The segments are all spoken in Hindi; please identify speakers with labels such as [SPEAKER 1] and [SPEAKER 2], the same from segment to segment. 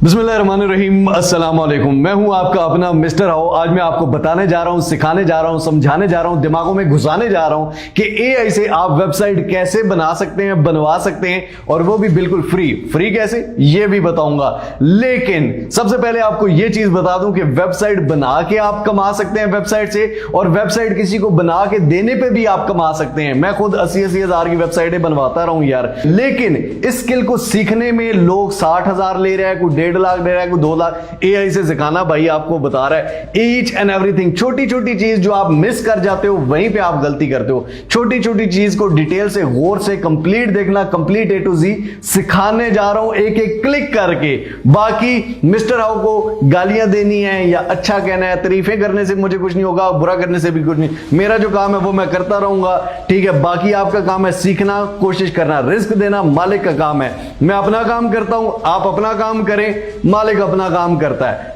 [SPEAKER 1] बिस्मिल्लाहिर्रहमानिर्रहीम, अस्सलाम वालेकुम। मैं हूं आपका अपना मिस्टर हाउ। आज मैं आपको बताने जा रहा हूं, सिखाने जा रहा हूं, समझाने जा रहा हूं, दिमागों में घुसाने जा रहा हूं कि एआई से आप वेबसाइट कैसे बना सकते हैं, बनवा सकते हैं, और वो भी बिल्कुल फ्री कैसे ये भी बताऊंगा। लेकिन सबसे पहले आपको ये चीज बता दूं कि वेबसाइट बना के आप कमा सकते हैं वेबसाइट से, और वेबसाइट किसी को बना के देने पे भी आप कमा सकते हैं। मैं खुद 80-80 हजार की वेबसाइटें बनवाता रहा हूं यार, लेकिन इस स्किल को सीखने में लोग 60,000 ले रहे हैं, कोई 1.5 लाख दे रहा है, कोई 2 लाख। एआई से सिखाना भाई आपको बता रहा है ईच एंड एवरीथिंग। छोटी छोटी चीज जो आप मिस कर जाते हो वहीं पे आप गलती करते हो। छोटी छोटी चीज को डिटेल से गौर से कंप्लीट देखना, कंप्लीट A to Z सिखाने जा रहा हूं एक एक क्लिक करके। बाकी मिस्टर हाउ को गालियां देनी है या अच्छा कहना है, तारीफें करने से मुझे कुछ नहीं होगा, बुरा करने से भी कुछ नहीं। मेरा जो काम है वो मैं करता रहूंगा, ठीक है। बाकी आपका काम है सीखना, कोशिश करना, रिस्क देना मालिक का काम है। मैं अपना काम करता हूं, आप अपना काम करें, मालिक अपना काम करता है।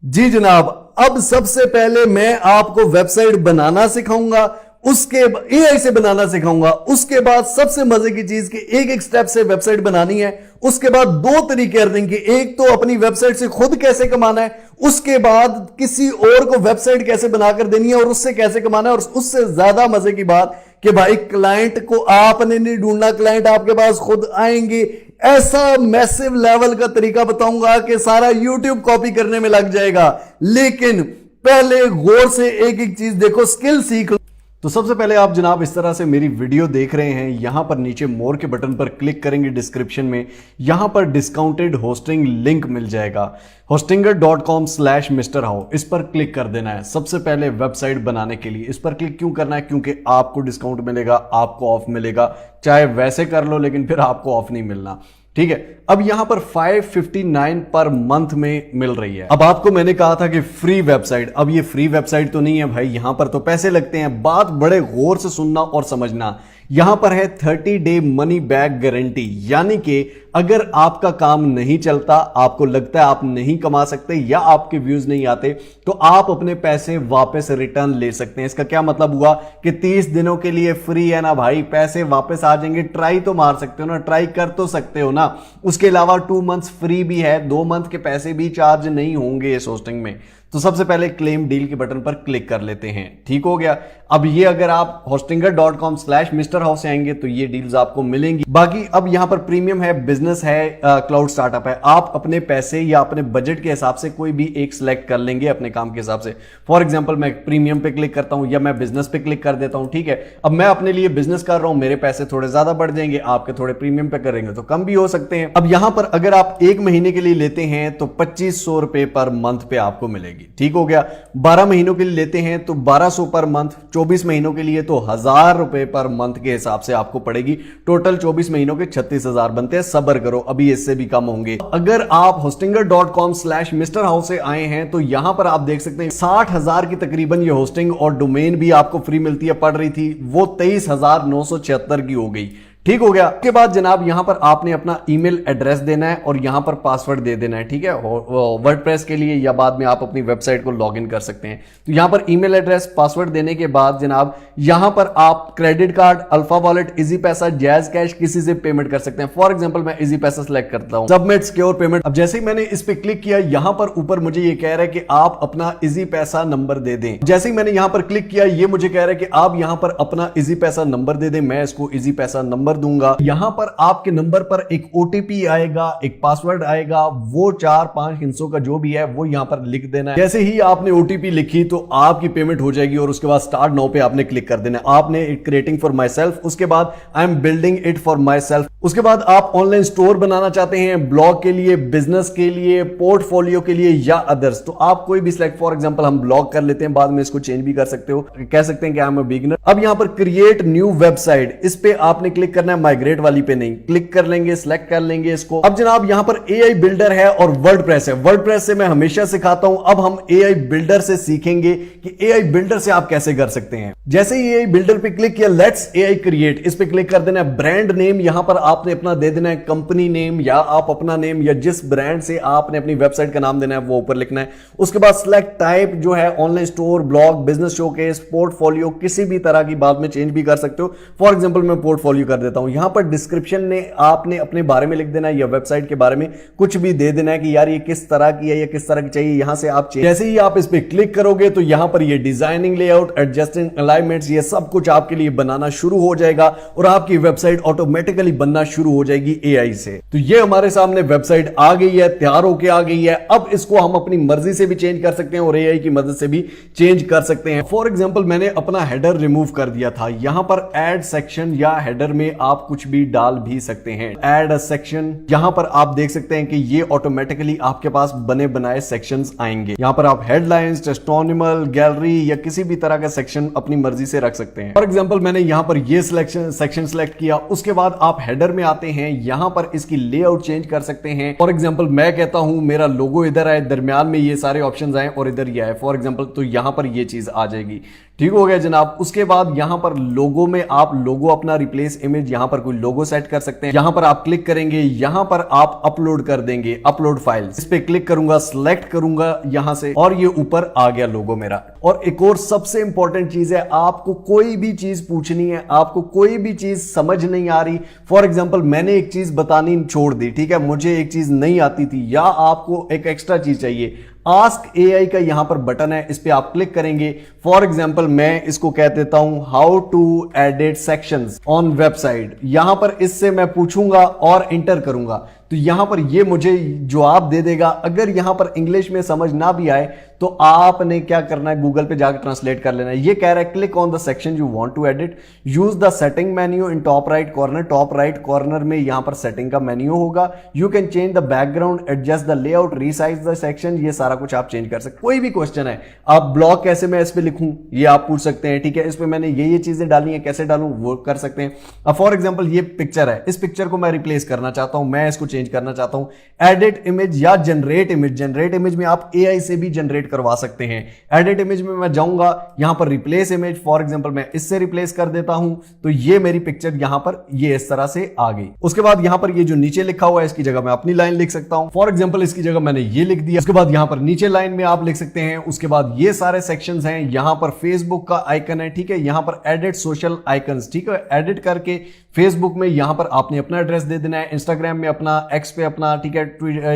[SPEAKER 1] जी जनाब, अब सबसे पहले मैं आपको वेबसाइट बनाना सिखाऊंगा, उसके एआई से बनाना सिखाऊंगा। उसके बाद सबसे मजे की चीज कि एक एक स्टेप से वेबसाइट बनानी है। उसके बाद 2 तरीके अर्निंग के, एक तो अपनी वेबसाइट से खुद कैसे कमाना है, उसके बाद किसी और को वेबसाइट कैसे बनाकर देनी है और उससे कैसे कमाना है। और उससे ज्यादा मजे की बात कि भाई क्लाइंट को आपने नहीं ढूंढना, क्लाइंट आपके पास खुद आएंगे। ऐसा मैसिव लेवल का तरीका बताऊंगा कि सारा यूट्यूब कॉपी करने में लग जाएगा। लेकिन पहले गौर से एक एक चीज देखो, स्किल सीख लो। तो सबसे पहले आप जनाब इस तरह से मेरी वीडियो देख रहे हैं, यहां पर नीचे मोर के बटन पर क्लिक करेंगे, डिस्क्रिप्शन में यहां पर डिस्काउंटेड होस्टिंग लिंक मिल जाएगा, hostinger.com/Mr. How। इस पर क्लिक कर देना है सबसे पहले वेबसाइट बनाने के लिए। इस पर क्लिक क्यों करना है? क्योंकि आपको डिस्काउंट मिलेगा, आपको ऑफ मिलेगा। चाहे वैसे कर लो लेकिन फिर आपको ऑफ नहीं मिलना, ठीक है। अब यहां पर 559 पर मंथ में मिल रही है। अब आपको मैंने कहा था कि फ्री वेबसाइट, अब ये फ्री वेबसाइट तो नहीं है भाई, यहां पर तो पैसे लगते हैं। बात बड़े गौर से सुनना और समझना। यहां पर है 30 डे मनी बैक गारंटी, यानी कि अगर आपका काम नहीं चलता, आपको लगता है आप नहीं कमा सकते या आपके व्यूज नहीं आते, तो आप अपने पैसे वापस रिटर्न ले सकते हैं। इसका क्या मतलब हुआ कि 30 दिनों के लिए फ्री है ना भाई, पैसे वापस आ जाएंगे। ट्राई तो मार सकते हो ना, ट्राई कर तो सकते हो ना। उसके अलावा 2 मंथ्स फ्री भी है, 2 मंथ के पैसे भी चार्ज नहीं होंगे इस होस्टिंग में। तो सबसे पहले क्लेम डील के बटन पर क्लिक कर लेते हैं, ठीक हो गया। अब ये अगर आप hostinger.com/Mr. How से आएंगे तो ये डील्स आपको मिलेंगी। बाकी अब यहां पर प्रीमियम है, बिजनेस है, क्लाउड स्टार्टअप है। आप अपने पैसे या अपने बजट के हिसाब से कोई भी एक सिलेक्ट कर लेंगे अपने काम के हिसाब से। फॉर एग्जांपल मैं प्रीमियम पे क्लिक करता हूं या मैं बिजनेस पे क्लिक कर देता हूं, ठीक है। अब मैं अपने लिए बिजनेस कर रहा हूं, मेरे पैसे थोड़े ज्यादा बढ़ जाएंगे, आपके थोड़े प्रीमियम पे करेंगे तो कम भी हो सकते हैं। अब यहां पर अगर आप 1 महीने के लिए लेते हैं तो 2500 रुपए पर मंथ पे आपको मिलेगी, ठीक हो गया। 12 महीनों के लिए लेते हैं तो 1200 पर मंथ, 24 महीनों के लिए तो 1000 रुपए पर मंथ के हिसाब से आपको पड़ेगी। टोटल 24 महीनों के 36,000 बनते हैं। सब्र करो, अभी इससे भी कम होंगे। अगर आप hostinger.com/Mr. How से आए हैं तो यहां पर आप देख सकते हैं 60,000 की तकरीबन ये होस्टिंग और डोमेन भी आपको फ्री मिलती है। पड़ रही थी वो 23,976 की हो गई, ठीक हो गया। उसके बाद जनाब यहां पर आपने अपना ईमेल एड्रेस देना है और यहां पर पासवर्ड दे देना है, ठीक है। वर्डप्रेस के लिए या बाद में आप अपनी वेबसाइट को लॉगिन कर सकते हैं। तो यहां पर ईमेल एड्रेस, पासवर्ड देने के बाद जनाब यहां पर आप credit card, alpha wallet, easy पैसा, जैज कैश किसी से पेमेंट कर सकते हैं। फॉर एग्जांपल मैं इजी पैसा सेलेक्ट करता हूं, सबमिट सिक्योर पेमेंट। अब जैसे ही मैंने इस पे क्लिक किया, यहां पर ऊपर मुझे ये कह रहा है कि आप अपना इजी पैसा नंबर दे दें। जैसे ही मैंने यहां पर क्लिक किया, ये मुझे कह रहा है कि आप यहां पर अपना इजी पैसा नंबर दे दें। मैं इसको इजी पैसा नंबर दूंगा। यहां पर आपके नंबर पर एक ओटीपी आएगा, एक पासवर्ड आएगा, वो 4-5 हिस्सों का जो भी है वो यहां पर लिख देना है। जैसे ही आपने ओटीपी लिखी तो आपकी पेमेंट हो जाएगी और उसके बाद स्टार्ट नाउ पे आपने क्लिक कर देना है। आपने it creating for my self, उसके बाद I am building it for my self. उसके बाद आप ऑनलाइन स्टोर बनाना चाहते हैं, ब्लॉग के लिए, बिजनेस के लिए, पोर्टफोलियो के लिए या अदर्स, तो आप कोई भी सिलेक्ट। फॉर एग्जांपल हम ब्लॉग कर लेते हैं, बाद में इसको चेंज भी कर सकते हो, कह सकते हैं कि आई एम अ बिगिनर। अब यहां पर क्रिएट न्यू वेबसाइट, इस पे आपने क्लिक करना है, माइग्रेट वाली पे नहीं, क्लिक कर लेंगे, सिलेक्ट कर लेंगे इसको। अब जनाब यहां पर एआई बिल्डर है और वर्डप्रेस है। वर्डप्रेस से मैं हमेशा सिखाता हूं, अब हम एआई बिल्डर से सीखेंगे कि एआई बिल्डर से आप कैसे कर सकते हैं। जैसे ही एआई बिल्डर पे क्लिक किया, लेट्स एआई क्रिएट, इस पे क्लिक कर देना है। ब्रांड नेम यहां पर आपने अपना दे देना है कंपनी नेम, या आप अपना नेम या जिस ब्रांड से आपने अपनी वेबसाइट का नाम देना है वो ऊपर लिखना है। उसके बाद सिलेक्ट टाइप जो है online store, blog, business showcase, portfolio, किसी भी तरह की बात में चेंज भी कर सकते हो। फॉर एग्जांपल मैं पोर्टफोलियो कर देता हूं। यहां पर डिस्क्रिप्शन में आपने अपने बारे में लिख देना है या वेबसाइट के बारे में कुछ भी दे देना है कि यार ये किस तरह की है या किस तरह की चाहिए। यहां से आप जैसे ही आप इस पे क्लिक करोगे तो यहां पर ये डिजाइनिंग, लेआउट, एडजस्टिंग, अलाइनमेंट्स, ये सब कुछ आपके लिए बनाना शुरू हो जाएगा और आपकी वेबसाइट ऑटोमेटिकली बनना शुरू हो जाएगी एआई से। तो ये हमारे सामने वेबसाइट आ गई है, तैयार होके आ गई है। अब इसको हम अपनी मर्जी से भी चेंज कर सकते हैं और एआई की मदद से भी चेंज कर सकते हैं। फॉर एग्जांपल मैंने अपना हेडर रिमूव कर दिया था। यहां पर ऐड सेक्शन या हेडर में आप कुछ भी डाल भी सकते हैं। ऐड अ सेक्शन, यहां पर आप देख सकते हैं कि ये ऑटोमेटिकली आपके पास बने बनाए सेक्शंस आएंगे। यहां पर आप हेडलाइंस, टेस्टिमोनियल, गैलरी या किसी भी तरह का सेक्शन अपनी मर्जी से रख सकते हैं। फॉर एग्जांपल मैंने यहां पर ये सेक्शन सेलेक्ट किया। उसके बाद आप हेडर में आते हैं, यहां पर इसकी लेआउट चेंज कर सकते हैं। फॉर एग्जांपल मैं कहता हूं मेरा लोगो इधर आए, दरमियान में ये सारे ऑप्शंस आए और इधर ये आए फॉर एग्जांपल, तो यहां पर ये चीज आ जाएगी। ठीक हो गया जनाब। उसके बाद यहां पर लोगो में आप लोगो अपना रिप्लेस इमेज, यहां पर कोई लोगो सेट कर सकते हैं। यहां पर आप क्लिक करेंगे, यहां पर आप अपलोड कर देंगे, अपलोड फाइल्स। इस पे क्लिक करूंगा, सिलेक्ट करूंगा यहां से और ये ऊपर आ गया लोगो मेरा। और एक और सबसे इंपॉर्टेंट चीज है, आपको कोई भी चीज पूछनी है, आपको कोई भी चीज समझ नहीं आ रही, फॉर एग्जांपल मैंने एक चीज बतानी छोड़ दी, ठीक है, मुझे एक चीज नहीं आती थी या आपको एक एक्स्ट्रा चीज चाहिए, आस्क एआई का यहां पर बटन है, इस पे आप क्लिक करेंगे। फॉर एग्जांपल मैं इसको कह देता हूं how to edit sections on website. यहां पर इससे मैं पूछूंगा और इंटर करूंगा तो यहां पर ये मुझे जवाब दे देगा। अगर यहां पर इंग्लिश में समझ ना भी आए तो आपने क्या करना है, गूगल पे जाकर ट्रांसलेट कर लेना है। ये कह रहा है click on the section you want to edit, use the setting menu in top right corner. Top right corner में यहां पर सेटिंग का मेन्यू होगा। You can change the background, adjust the layout, resize the section, ये सारा कुछ आप चेंज कर सकते। कोई भी क्वेश्चन है, आप ब्लॉग कैसे मैं इस पे लिखूं ये आप पूछ सकते हैं, ठीक है, इस पे मैंने ये चीजें डाली है, कैसे डालूं वो कर सकते हैं। अब फॉर एग्जांपल ये पिक्चर है, इस पिक्चर को मैं रिप्लेस करना चाहता हूं, मैं इसको चेंज करना चाहता हूं। एडिट इमेज या जनरेट इमेज, जनरेट इमेज में आप एआई से भी जनरेट करवा सकते हैं। एडिट इमेज में मैं जाऊंगा, यहां पर रिप्लेस इमेज, फॉर एग्जांपल मैं इससे रिप्लेस कर देता हूं तो ये मेरी पिक्चर यहां पर ये इस तरह से आ गई। उसके बाद यहां पर ये जो नीचे लिखा हुआ है इसकी जगह मैं अपनी लाइन लिख सकता हूं। फॉर एग्जांपल इसकी जगह मैंने ये लिख दिया। उसके बाद यहां पर नीचे लाइन में आप लिख सकते हैं। उसके बाद ये सारे सेक्शंस हैं, यहां पर फेसबुक का आइकन है, ठीक है, यहां पर एडिट सोशल आइकन्स, ठीक है, एडिट करके फेसबुक में यहां पर आपने अपना एड्रेस दे देना है, इंस्टाग्राम में अपना, एक्स पे अपना, ठीक है,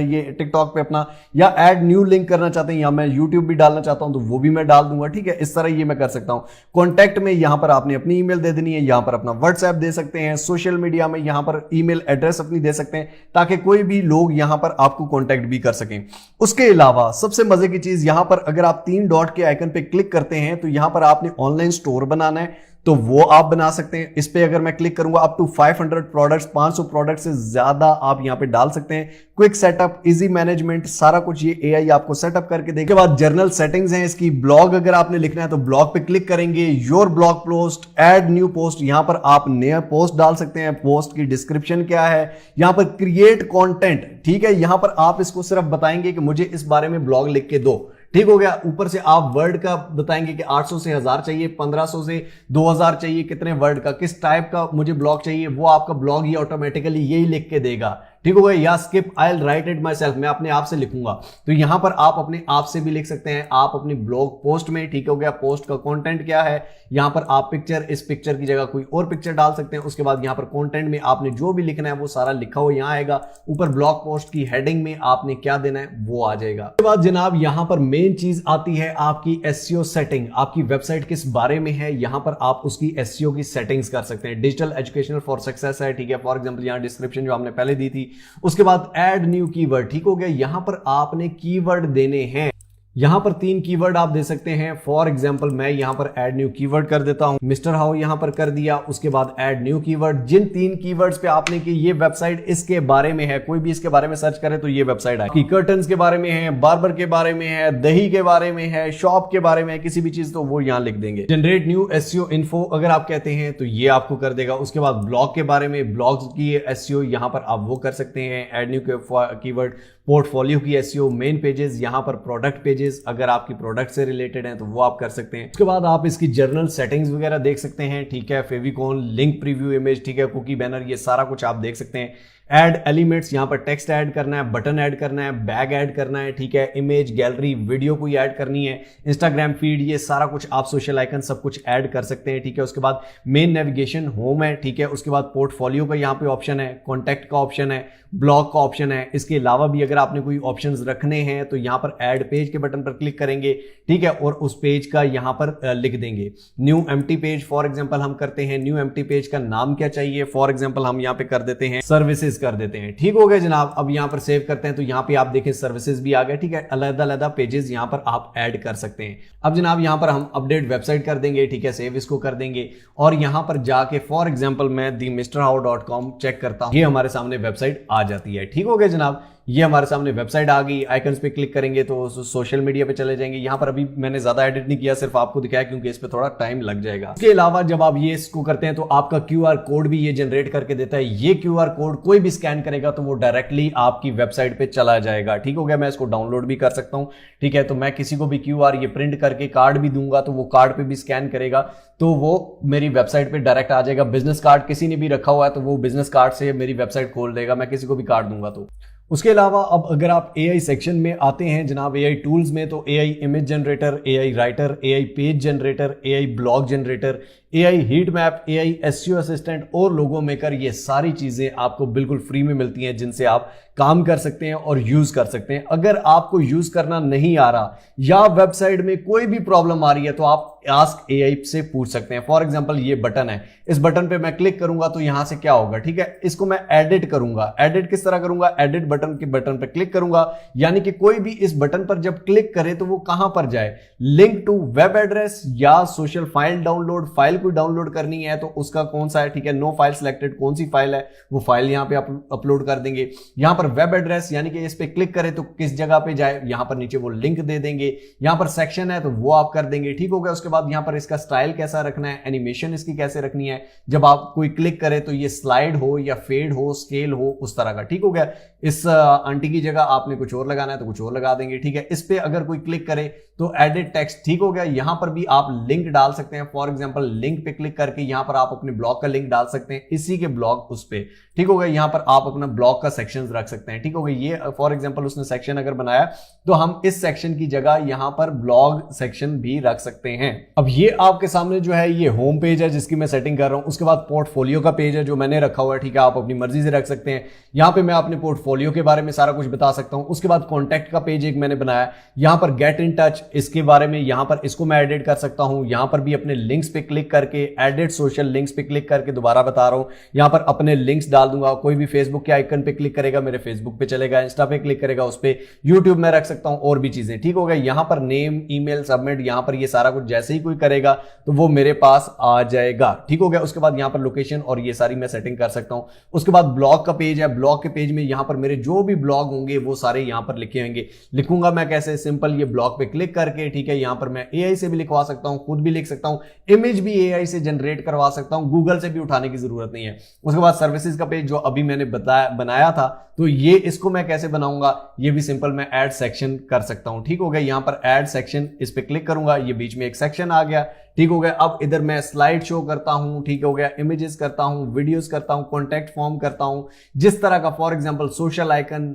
[SPEAKER 1] ये टिकटॉक पे अपना, या ऐड न्यू लिंक करना चाहते हैं या मैं यूट्यूब भी डालना चाहता हूं तो वो भी मैं डाल दूंगा, ठीक है, इस तरह ये मैं कर सकता हूं। कॉन्टैक्ट में यहां पर आपने अपनी ईमेल दे देनी है, यहां पर अपना व्हाट्सएप दे सकते हैं। सोशल मीडिया में यहां पर ईमेल एड्रेस अपनी दे सकते हैं ताकि कोई भी लोग यहां पर आपको कॉन्टैक्ट भी कर सकें। उसके अलावा सबसे मजे की चीज यहां पर अगर आप 3 डॉट के आइकन पे क्लिक करते हैं तो यहां पर आपने ऑनलाइन स्टोर बनाना है तो वो आप बना सकते हैं। इस पे अगर मैं क्लिक करूंगा अप टू 500 प्रोडक्ट्स, 500 प्रोडक्ट से ज्यादा आप यहां पे डाल सकते हैं। क्विक सेटअप, इजी मैनेजमेंट, सारा कुछ ये एआई आपको सेटअप करके देगा। बाद जर्नल सेटिंग्स हैं इसकी। ब्लॉग अगर आपने लिखना है तो ब्लॉग पे क्लिक करेंगे, your blog post, add new post, यहां पर आप नया पोस्ट डाल सकते हैं। पोस्ट की डिस्क्रिप्शन क्या है, यहां पर क्रिएट कंटेंट, ठीक है, यहां पर आप इसको सिर्फ बताएंगे कि मुझे इस बारे में ब्लॉग लिख के दो, ठीक हो गया। ऊपर से आप वर्ड का बताएंगे कि 800 से 1000 चाहिए, 1500 से 2000 चाहिए, कितने वर्ड का, किस टाइप का मुझे ब्लॉग चाहिए, वो आपका ब्लॉग ही ऑटोमेटिकली यही लिख के देगा, ठीक हो गया। या skip, I will write it my self, मैं अपने आप से लिखूंगा, तो यहां पर आप अपने आप से भी लिख सकते हैं, आप अपनी ब्लॉग पोस्ट में, ठीक हो गया। पोस्ट का कंटेंट क्या है, यहां पर आप पिक्चर, इस पिक्चर की जगह कोई और पिक्चर डाल सकते हैं। उसके बाद यहां पर कंटेंट में आपने जो भी लिखना है वो सारा लिखा हुआ यहां आएगा। ऊपर ब्लॉग पोस्ट की हेडिंग में आपने क्या देना है वो आ जाएगा। उसके बाद जनाब यहां पर मेन चीज आती है आपकी एसईओ सेटिंग। आपकी वेबसाइट किस बारे में है, यहां पर आप उसकी एसईओ की सेटिंग्स कर सकते हैं। डिजिटल एजुकेशनल फॉर सक्सेस है, ठीक है, फॉर एग्जांपल यहां डिस्क्रिप्शन जो हमने पहले दी थी। उसके बाद ऐड न्यू कीवर्ड, ठीक हो गया, यहां पर आपने कीवर्ड देने हैं। यहां पर 3 कीवर्ड आप दे सकते हैं। फॉर एग्जांपल मैं यहां पर ऐड न्यू कीवर्ड कर देता हूं, मिस्टर हाउ यहां पर कर दिया। उसके बाद ऐड न्यू कीवर्ड, जिन 3 कीवर्ड्स पे आपने कि ये वेबसाइट इसके बारे में है, कोई भी इसके बारे में सर्च करे तो ये वेबसाइट आएगी। कर्टन्स के बारे में है, बार्बर के बारे में है, दही के बारे में है, शॉप के बारे में है, किसी भी चीज तो वो यहां लिख देंगे। जनरेट न्यू एसईओ इन्फो अगर आप कहते हैं तो ये आपको कर देगा। उसके बाद ब्लॉग के बारे में, ब्लॉग्स की एसईओ यहां पर आप वो कर सकते हैं। ऐड न्यू कीवर्ड, पोर्टफोलियो की एसईओ, मेन पेजेस, यहां पर प्रोडक्ट पेजेस पेजेस अगर आपकी प्रोडक्ट से रिलेटेड हैं तो वो आप कर सकते हैं। उसके बाद आप इसकी जर्नल सेटिंग्स वगैरह देख सकते हैं, ठीक है, फेविकॉन, लिंक प्रीव्यू इमेज, ठीक है, कुकी बैनर, ये सारा कुछ आप देख सकते हैं। ऐड एलिमेंट्स, यहां पर टेक्स्ट ऐड करना है, बटन ऐड करना है, बैग ऐड करना है, ठीक है, इमेज, गैलरी, वीडियो कोई ऐड करनी है, इंस्टाग्राम फीड, ये सारा कुछ आप सोशल आइकन सब कुछ ऐड कर सकते हैं, ठीक है। उसके बाद मेन नेविगेशन होम है, ठीक है। उसके बाद पोर्टफोलियो का यहाँ पे ऑप्शन है, कॉन्टैक्ट का ऑप्शन है, ब्लॉग का ऑप्शन है। इसके अलावा भी अगर आपने कोई ऑप्शंस रखने हैं तो यहाँ पर ऐड पेज के बटन पर क्लिक करेंगे, ठीक है, और उस पेज का यहाँ पर लिख देंगे new empty page. For example हम करते हैं न्यू एम्प्टी पेज का नाम क्या चाहिए, फॉर एग्जांपल हम यहाँ पे कर देते हैं सर्विसेज कर देते हैं, ठीक हो गया जनाब। अब यहाँ पर सेव करते हैं तो यहाँ पे आप देखें सर्विसेज भी आ गया, ठीक है। अलग-अलग पेजेस यहाँ पर आप ऐड कर सकते हैं। अब जनाब यहाँ पर हम अपडेट वेबसाइट कर देंगे, ठीक है, सेव इसको कर देंगे और यहाँ पर जाके फॉर एग्जांपल मैं themrhow.com चेक करता हूं, ये हमारे सामने वेबसाइट आ जाती है, ठीक हो गया जनाब। ये हमारे सामने वेबसाइट आ गई। आइकन्स पे क्लिक करेंगे तो सोशल मीडिया पे चले जाएंगे। यहाँ पर अभी मैंने ज्यादा एडिट नहीं किया, सिर्फ आपको दिखाया क्योंकि इस पे थोड़ा टाइम लग जाएगा। इसके अलावा जब आप ये इसको करते हैं तो आपका QR कोड भी ये जनरेट करके देता है। ये QR कोड कोई भी स्कैन करेगा तो वो डायरेक्टली आपकी वेबसाइट पे चला जाएगा, ठीक हो गया। मैं इसको डाउनलोड भी कर सकता हूँ, ठीक है। तो मैं किसी को भी QR ये प्रिंट करके कार्ड भी दूंगा तो वो कार्ड पे भी स्कैन करेगा तो वो मेरी वेबसाइट पे डायरेक्ट आ जाएगा। बिजनेस कार्ड किसी ने भी रखा हुआ है तो वो बिजनेस कार्ड से मेरी वेबसाइट खोल देगा, मैं किसी को भी कार्ड दूंगा तो। उसके अलावा अब अगर आप AI सेक्शन में आते हैं जनाब, AI टूल्स में, तो AI image generator, AI writer, AI page generator, AI blog generator, AI heat map, AI SEO assistant और लोगो मेकर, ये सारी चीजें आपको बिल्कुल फ्री में मिलती हैं जिनसे आप काम कर सकते हैं और यूज कर सकते हैं। अगर आपको यूज करना नहीं आ रहा या वेबसाइट में कोई भी प्रॉब्लम आ रही है तो आप आस्क AI से पूछ सकते हैं। फॉर एग्जांपल ये बटन है, इस बटन पे मैं क्लिक करूंगा तो यहां से क्या होगा, ठीक है, इसको मैं एडिट करूंगा। एडिट किस तरह करूंगा, एडिट बटन के बटन पर क्लिक करूंगा, यानी कि कोई भी इस बटन पर जब क्लिक करे तो वो कहां पर जाए, लिंक टू वेब एड्रेस या सोशल फाइल डाउनलोड, फाइल कोई डाउनलोड करनी है तो उसका कौन सा है, ठीक है, नो फाइल सिलेक्टेड, कौन सी फाइल है वो फाइल यहां पे अपलोड कर देंगे। यहां पर वेब एड्रेस यानी कि इस पे क्लिक करें तो किस जगह पे जाए, यहां पर नीचे वो लिंक दे देंगे। यहां पर सेक्शन है तो वो आप कर देंगे, ठीक हो गया। उसके बाद यहां पर इसका स्टाइल कैसा रखना है, एनिमेशन इसकी कैसे रखनी है, जब आप कोई क्लिक करें तो ये स्लाइड हो या फेड हो, स्केल हो, उस तरह का, ठीक हो गया। इस आंटी की जगह आपने कुछ और लगाना है तो कुछ और लगा देंगे, ठीक है। इस पे अगर कोई क्लिक करे तो एडिट टेक्स्ट, ठीक हो गया। यहां पर भी आप लिंक डाल सकते हैं। फॉर एग्जांपल लिंक पे क्लिक करके यहां पर आप अपने ब्लॉग का लिंक डाल सकते हैं, इसी के ब्लॉग उस पे, ठीक हो गया। यहां पर आप अपना ब्लॉग का सेक्शन रख सकते हैं, ठीक हो गया। ये फॉर एग्जांपल उसने सेक्शन अगर बनाया तो हम इस सेक्शन की जगह यहां पर ब्लॉग सेक्शन भी रख सकते हैं। अब ये आपके सामने जो है ये होम पेज है जिसकी मैं सेटिंग कर रहा हूं। उसके बाद पोर्टफोलियो का पेज है जो मैंने रखा हुआ है, ठीक है, आप अपनी मर्जी से रख सकते हैं। यहां पे मैं अपने पोर्टफोलियो के बारे में सारा कुछ बता सकता हूं। उसके बाद कॉन्टैक्ट का पेज एक मैंने बनाया, यहां पर गेट इन टच, इसके बारे में यहां पर इसको मैं एडिट कर सकता हूं। यहां पर भी अपने लिंक्स पे क्लिक करके, एडिट सोशल लिंक्स पे क्लिक करके, दोबारा बता रहा हूं, यहां पर अपने लिंक्स डाल दूंगा। कोई भी फेसबुक के आइकन पे क्लिक करेगा मेरे फेसबुक पे चलेगा, इंस्टा पे क्लिक करेगा उस पे, यूट्यूब में रख सकता हूं और भी चीजें, ठीक हो गया। यहां पर नेम, ईमेल, सबमिट, यहां पर ये सारा कुछ जैसे ही कोई करेगा तो वो मेरे पास आ जाएगा, ठीक हो गया। उसके बाद यहां पर लोकेशन और ये सारी मैं सेटिंग कर सकता हूं। उसके बाद ब्लॉग का पेज है, ब्लॉग के पेज में यहां पर मेरे जो भी ब्लॉग होंगे वो सारे यहां पर लिखे होंगे। लिखूंगा मैं कैसे, सिंपल ये ब्लॉग पे क्लिक करके, ठीक है, यहां पर मैं AI से भी लिखवा सकता हूं, खुद भी लिख सकता हूं, इमेज भी AI से जनरेट करवा सकता हूं, गूगल से भी उठाने की जरूरत नहीं है। उसके बाद सर्विसेज का पेज जो अभी मैंने बनाया था तो ये इसको मैं कैसे बनाऊंगा, ये भी सिंपल मैं ऐड सेक्शन कर सकता हूं, ठीक हो गया। यहां पर ऐड सेक्शन, इस पे क्लिक करूंगा, ये बीच में एक सेक्शन आ गया, ठीक हो गया। अब इधर मैं स्लाइड शो करता हूं, ठीक हो गया, इमेजेस करता हूं, वीडियोस करता हूं, कॉन्टैक्ट फॉर्म करता हूं, जिस तरह का for example social icon,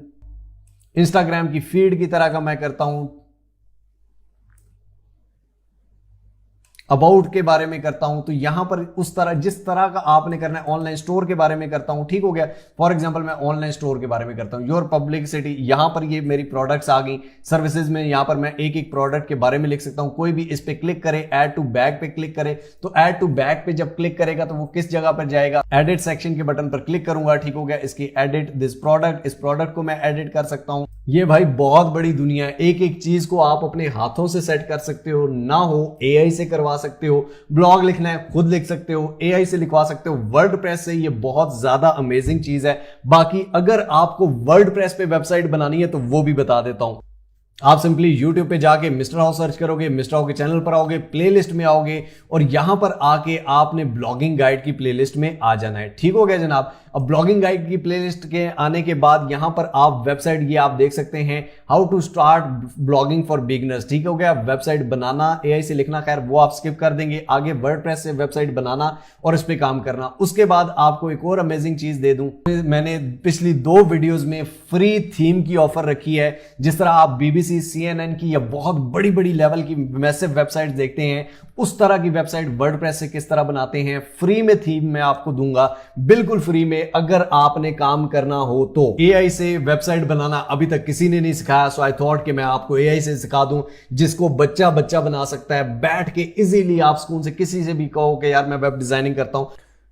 [SPEAKER 1] Instagram की फीड की तरह का मैं करता हूं, अबाउट के बारे में करता हूं, तो यहां पर उस तरह जिस तरह का आपने करना है, ऑनलाइन स्टोर के बारे में करता हूं, ठीक हो गया। फॉर एग्जांपल मैं ऑनलाइन स्टोर के बारे में करता हूं, योर पब्लिसिटी, यहां पर ये मेरी प्रोडक्ट्स आ गई। सर्विसेज में यहां पर मैं एक एक प्रोडक्ट के बारे में लिख सकता हूं। कोई भी इस पे क्लिक करे, ऐड टू बैग पे क्लिक करे तो ऐड टू बैग पे जब क्लिक करेगा तो वो किस जगह पर जाएगा, एडिट सेक्शन के बटन पर क्लिक करूंगा, ठीक हो गया। इसकी एडिट दिस प्रोडक्ट, इस प्रोडक्ट को मैं एडिट कर सकता हूं। ये भाई बहुत बड़ी दुनिया है, एक एक चीज को आप अपने हाथों से सेट कर सकते हो, ना हो AI से करवा सकते हो। ब्लॉग लिखना है खुद लिख सकते हो, AI से लिखवा सकते हो, वर्डप्रेस से, ये बहुत ज्यादा अमेजिंग चीज है। बाकी अगर आपको वर्डप्रेस पे वेबसाइट बनानी है तो वो भी बता देता हूं। आप सिंपली YouTube पे जाके मिस्टर हाउ सर्च करोगे, मिस्टर हाउ के चैनल पर आओगे, प्लेलिस्ट में आओगे और यहां पर आके आपने ब्लॉगिंग गाइड की प्लेलिस्ट में आ जाना है, ठीक हो गया जनाब। अब ब्लॉगिंग गाइड की प्लेलिस्ट के आने के बाद यहां पर आप वेबसाइट ये आप देख सकते हैं, how to start blogging for beginners. ठीक हो गया, वेबसाइट बनाना, एआई से लिखना, खैर वो आप स्किप कर देंगे। आगे वर्डप्रेस से वेबसाइट बनाना और इस पे काम करना। उसके बाद आपको एक और अमेजिंग चीज दे दूं, मैंने पिछली 2 वीडियोस में फ्री थीम की ऑफर रखी है। जिस तरह आप बीबीसी, सीएनएन की या बहुत बड़ी बड़ी लेवल की मैसिव वेबसाइट देखते हैं, उस तरह की वेबसाइट वर्डप्रेस से किस तरह बनाते हैं, फ्री में थीम मैं आपको दूंगा, बिल्कुल फ्री में, अगर आपने काम करना हो तो। एआई से वेबसाइट बनाना अभी तक किसी ने नहीं सिखाया, सो आई थॉट कि मैं आपको एआई से सिखा दूं, जिसको बच्चा बच्चा बना सकता है बैठ के इजीली। आप स्कूल से किसी से भी कहो कि यार मैं वेब डिजाइनिंग करता हूं।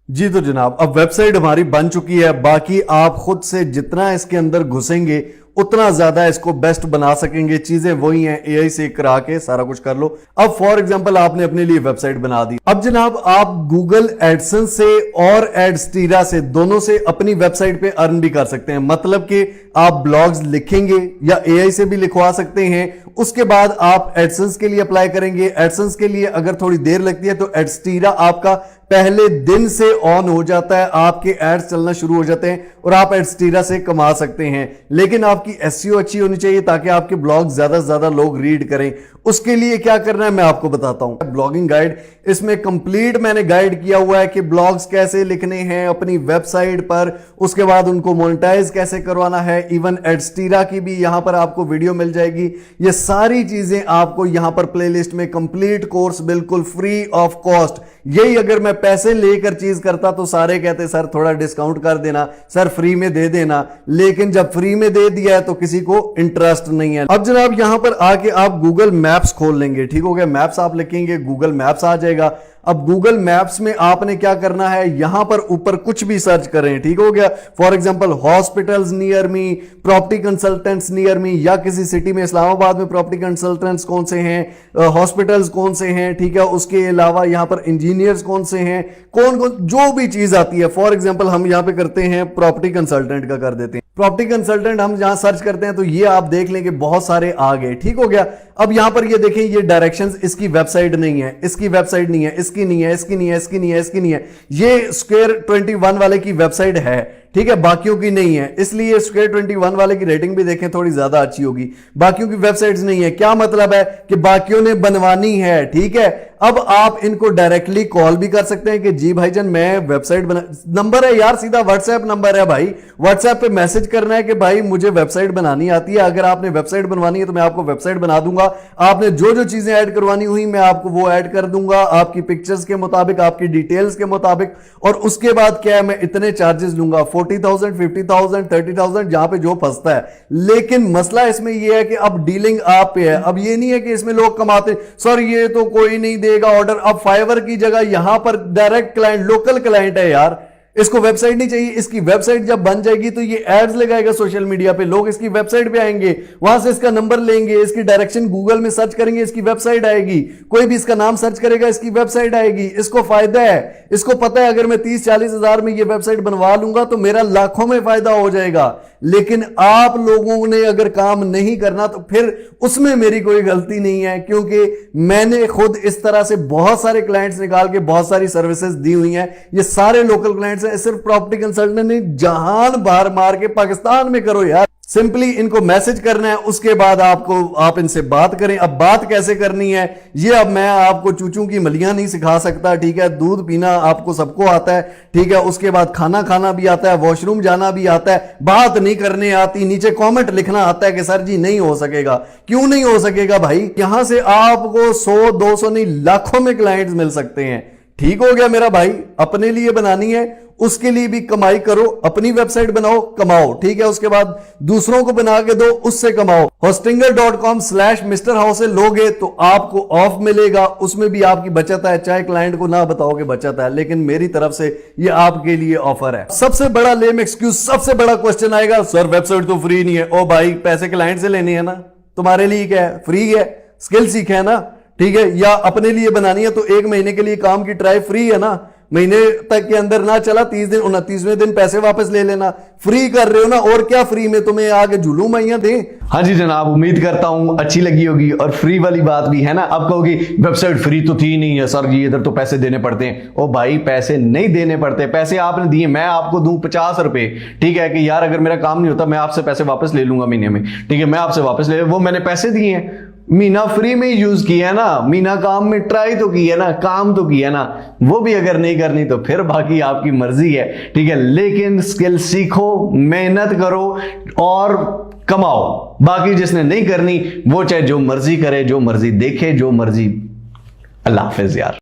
[SPEAKER 2] जी तो जनाब, अब वेबसाइट हमारी बन चुकी है। बाकी आप खुद से जितना इसके अंदर घुसेंगे उतना ज्यादा इसको बेस्ट बना सकेंगे। चीजें वही हैं, एआई से करा के सारा कुछ कर लो। अब फॉर एग्जांपल आपने अपने लिए वेबसाइट बना दी। अब जनाब आप गूगल एडसेंस से और एडस्टीरा से, दोनों से अपनी वेबसाइट पे अर्न भी कर सकते हैं। मतलब कि आप ब्लॉग्स लिखेंगे या एआई से भी लिखवा सकते हैं। उसके बाद आप एडसेंस के लिए अप्लाई करेंगे। एडसेंस के लिए अगर थोड़ी देर लगती है तो एडस्टीरा आपका पहले दिन से ऑन हो जाता है, आपके एड्स चलना शुरू हो जाते हैं और आप एडस्टीरा से कमा सकते हैं। लेकिन आपकी एसईओ अच्छी होनी चाहिए ताकि आपके ब्लॉग ज्यादा से ज्यादा लोग रीड करें। उसके लिए क्या करना है मैं आपको बताता हूं। ब्लॉगिंग गाइड, इसमें कंप्लीट मैंने गाइड किया हुआ है कि ब्लॉग्स कैसे लिखने हैं अपनी वेबसाइट पर, उसके बाद उनको मोनेटाइज कैसे करवाना है। इवन एडस्टीरा की भी यहां पर आपको वीडियो मिल जाएगी। ये सारी चीजें आपको यहां पर प्लेलिस्ट में कंप्लीट कोर्स बिल्कुल फ्री ऑफ कॉस्ट। यही अगर मैं पैसे लेकर चीज करता तो सारे कहते सर थोड़ा डिस्काउंट कर देना, सर फ्री में दे देना। लेकिन जब फ्री में दे दिया है तो किसी को इंटरेस्ट नहीं है। अब जनाब यहां पर आके आप गूगल मैप्स खोल लेंगे। ठीक हो गया, मैप्स आप लिखेंगे, गूगल मैप्स आ जाएगा। अब गूगल मैप्स में आपने क्या करना है, यहां पर ऊपर कुछ भी सर्च करें। ठीक हो गया, for example hospitals near me, property consultants near me, या किसी सिटी में इस्लामाबाद में प्रॉपर्टी कंसल्टेंट्स कौन से हैं, हॉस्पिटल्स कौन से हैं, ठीक है। उसके अलावा यहां पर इंजीनियर्स कौन से हैं, कौन कौन जो भी चीज आती है। फॉर एग्जांपल हम यहां पे करते हैं प्रॉपर्टी कंसल्टेंट का कर देते हैं। प्रॉपर्टी कंसल्टेंट हम जहां सर्च करते हैं तो ये आप देख लें कि बहुत सारे आ गए। ठीक हो गया, अब यहां पर ये देखें, ये डायरेक्शंस, इसकी वेबसाइट नहीं है, इसकी वेबसाइट नहीं है, इसकी नहीं है, इसकी नहीं है, इसकी नहीं है, इसकी नहीं है। ये स्क्वायर 21 वाले की वेबसाइट है, ठीक है, बाकियों की नहीं है। इसलिए स्क्वायर 21 वाले की रेटिंग भी देखें थोड़ी ज्यादा अच्छी होगी, बाकियों की वेबसाइट्स नहीं है। क्या मतलब है कि बाकियों ने बनवानी है। ठीक है, अब आप इनको डायरेक्टली कॉल भी कर सकते हैं कि जी भाईजान मैं वेबसाइट बना, नंबर है यार, सीधा व्हाट्सएप नंबर है भाई, व्हाट्सएप पे मैसेज करना है कि भाई मुझे वेबसाइट बनानी आती है, अगर आपने वेबसाइट बनवानी है तो मैं आपको वेबसाइट बना दूंगा। आपने जो जो चीजें ऐड करवानी हुई मैं आपको वो ऐड कर दूंगा, आपकी पिक्चर्स के मुताबिक, आपकी डिटेल्स के मुताबिक। और उसके बाद क्या है, मैं इतने चार्जेस लूंगा, 40,000, 50,000, 30,000, जहां पे जो फंसता है। लेकिन मसला इसमें यह है कि अब डीलिंग आप पे है। अब ये नहीं है कि इसमें लोग कमाते, सर ये तो कोई नहीं देगा ऑर्डर। अब फाइवर की जगह यहां पर डायरेक्ट क्लाइंट, लोकल क्लाइंट है यार, इसको वेबसाइट नहीं चाहिए। इसकी वेबसाइट जब बन जाएगी तो ये एड्स लगाएगा सोशल मीडिया पे, लोग इसकी वेबसाइट पे आएंगे, वहां से इसका नंबर लेंगे, इसकी डायरेक्शन गूगल में सर्च करेंगे, इसकी वेबसाइट आएगी। कोई भी इसका नाम सर्च करेगा, इसकी वेबसाइट आएगी। इसको फायदा है, इसको पता है अगर मैं 30-40 हजार में ये वेबसाइट बनवा लूंगा तो मेरा लाखों में फायदा हो जाएगा। लेकिन आप लोगों ने अगर काम नहीं करना तो फिर उसमें मेरी कोई गलती नहीं है, क्योंकि मैंने खुद इस तरह से बहुत सारे क्लाइंट्स निकाल के बहुत सारी सर्विसेज दी हुई हैं। ये सारे लोकल क्लाइंट्स हैं, सिर्फ प्रॉपर्टी कंसल्टेंट नहीं, जहान बाहर मार के पाकिस्तान में करो यार। सिंपली इनको मैसेज करना है, उसके बाद आप इनसे बात करें। अब बात कैसे करनी है ये अब मैं आपको चूचू की मलियां नहीं सिखा सकता। ठीक है, दूध पीना आपको सबको आता है, ठीक है, उसके बाद खाना खाना भी आता है, वॉशरूम जाना भी आता है, बात नहीं करने आती, नीचे कमेंट लिखना आता है कि सर जी नहीं हो सकेगा। क्यों नहीं हो सकेगा भाई, यहां से आपको 100-200 नहीं लाखों में क्लाइंट्स मिल सकते हैं। ठीक हो गया मेरा भाई, अपने लिए बनानी है उसके लिए भी कमाई करो, अपनी वेबसाइट बनाओ, कमाओ। ठीक है, उसके बाद दूसरों को बना के दो, उससे कमाओ। hostinger.com/Mr. House से लोगे तो आपको ऑफ मिलेगा, उसमें भी आपकी बचत है, चाहे क्लाइंट को ना बताओ कि बचत है, लेकिन मेरी तरफ से ये आपके लिए ऑफर है। सबसे बड़ा लेम एक्सक्यूज, सबसे बड़ा क्वेश्चन आएगा, सर वेबसाइट तो फ्री नहीं है। ओ भाई पैसे क्लाइंट से लेने हैं ना, तुम्हारे लिए क्या है, फ्री है, स्किल सीखे है ना, ठीक है, या अपने लिए बनानी है तो 1 महीने के लिए काम की ट्राई फ्री है ना। महीने तक के अंदर ना चला, 30 दिन 29वें दिन पैसे वापस ले लेना। फ्री कर रहे हो ना, और क्या फ्री में तुम्हें आगे जुलूम मैया दें।
[SPEAKER 1] हाँ जी जनाब, उम्मीद करता हूं अच्छी लगी होगी और फ्री वाली बात भी है ना। अब कहोगे वेबसाइट फ्री तो थी नहीं है सर जी, इधर तो पैसे देने पड़ते हैं। ओ भाई पैसे नहीं देने पड़ते, पैसे आपने दिए, मैं आपको दूं 50 रुपए, ठीक है कि यार अगर मेरा काम नहीं होता मैं आपसे पैसे वापस ले लूंगा महीने में, ठीक है मैं आपसे वापस ले, वो मैंने पैसे दिए हैं, महीना फ्री में यूज किया है ना, महीना काम में ट्राई तो किया ना, काम तो किया ना। वो भी अगर नहीं करनी तो फिर बाकी आपकी मर्जी है, ठीक है। लेकिन स्किल सीखो, मेहनत करो और कमाओ। बाकी जिसने नहीं करनी वो चाहे जो मर्जी करे, जो मर्जी देखे, जो मर्जी। अल्लाह हाफिज यार।